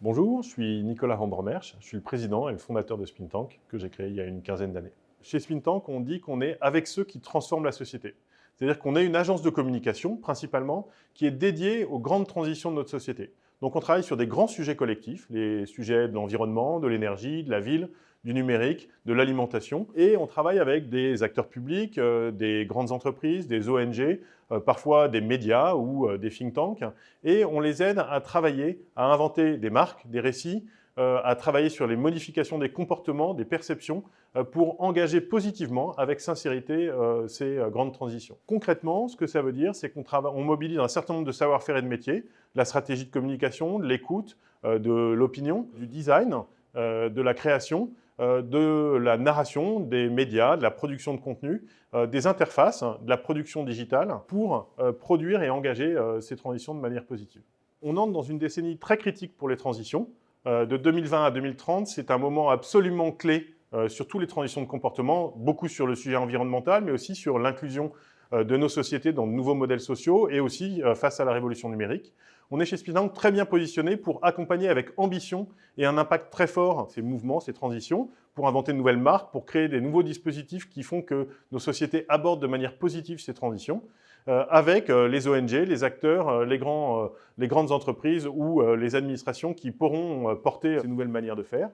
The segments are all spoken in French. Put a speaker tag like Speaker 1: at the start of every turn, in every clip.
Speaker 1: Bonjour, je suis Nicolas Rambremersch, je suis le président et le fondateur de Spintank, que j'ai créé il y a une quinzaine d'années. Chez Spintank, on dit qu'on est avec ceux qui transforment la société. C'est-à-dire qu'on est une agence de communication, principalement, qui est dédiée aux grandes transitions de notre société. Donc on travaille sur des grands sujets collectifs, les sujets de l'environnement, de l'énergie, de la ville, du numérique, de l'alimentation. Et on travaille avec des acteurs publics, des grandes entreprises, des ONG, parfois des médias ou des think tanks. Et on les aide à travailler, à inventer des marques, des récits, à travailler sur les modifications des comportements, des perceptions, pour engager positivement, avec sincérité, ces grandes transitions. Concrètement, ce que ça veut dire, c'est qu'on mobilise un certain nombre de savoir-faire et de métiers, de la stratégie de communication, de l'écoute, de l'opinion, du design, de la création, de la narration, des médias, de la production de contenu, des interfaces, de la production digitale, pour produire et engager ces transitions de manière positive. On entre dans une décennie très critique pour les transitions. De 2020 à 2030, c'est un moment absolument clé sur toutes les transitions de comportement, beaucoup sur le sujet environnemental, mais aussi sur l'inclusion de nos sociétés dans de nouveaux modèles sociaux et aussi face à la révolution numérique. On est chez Spintank très bien positionné pour accompagner avec ambition et un impact très fort ces mouvements, ces transitions, pour inventer de nouvelles marques, pour créer des nouveaux dispositifs qui font que nos sociétés abordent de manière positive ces transitions, avec les ONG, les acteurs, les grandes entreprises ou les administrations qui pourront porter ces nouvelles manières de faire.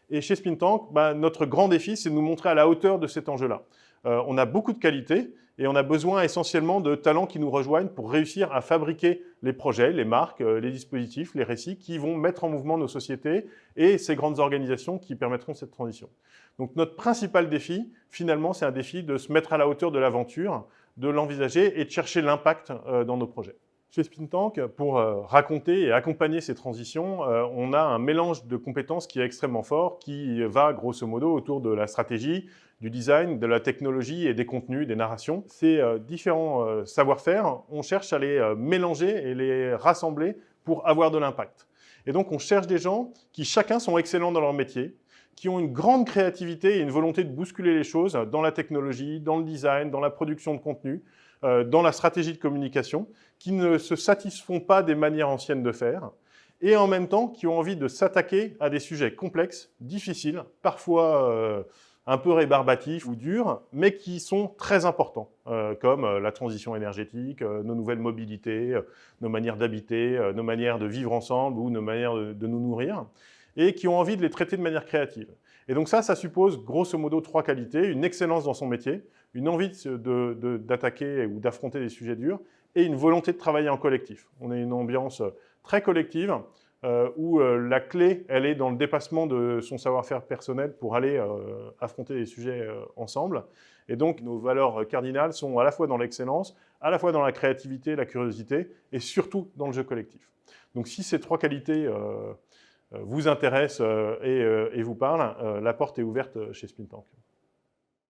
Speaker 1: Et chez Spintank, notre grand défi, c'est de nous montrer à la hauteur de cet enjeu-là. On a beaucoup de qualités et on a besoin essentiellement de talents qui nous rejoignent pour réussir à fabriquer les projets, les marques, les dispositifs, les récits qui vont mettre en mouvement nos sociétés et ces grandes organisations qui permettront cette transition. Donc notre principal défi, finalement, c'est un défi de se mettre à la hauteur de l'aventure, de l'envisager et de chercher l'impact dans nos projets. Chez Spintank, pour raconter et accompagner ces transitions, on a un mélange de compétences qui est extrêmement fort, qui va grosso modo autour de la stratégie, du design, de la technologie et des contenus, des narrations. Ces différents savoir-faire, on cherche à les mélanger et les rassembler pour avoir de l'impact. Et donc on cherche des gens qui chacun sont excellents dans leur métier, qui ont une grande créativité et une volonté de bousculer les choses dans la technologie, dans le design, dans la production de contenu, dans la stratégie de communication, qui ne se satisfont pas des manières anciennes de faire, et en même temps qui ont envie de s'attaquer à des sujets complexes, difficiles, parfois un peu rébarbatifs ou durs, mais qui sont très importants, comme la transition énergétique, nos nouvelles mobilités, nos manières d'habiter, nos manières de vivre ensemble ou nos manières de nous nourrir, et qui ont envie de les traiter de manière créative. Et donc ça suppose grosso modo 3 qualités: une excellence dans son métier, une envie d'attaquer ou d'affronter des sujets durs, et une volonté de travailler en collectif. On a une ambiance très collective, où la clé, elle est dans le dépassement de son savoir-faire personnel pour aller affronter les sujets ensemble. Et donc, nos valeurs cardinales sont à la fois dans l'excellence, à la fois dans la créativité, la curiosité, et surtout dans le jeu collectif. Donc, si ces 3 qualités vous intéressent et vous parlent, la porte est ouverte chez Spintank.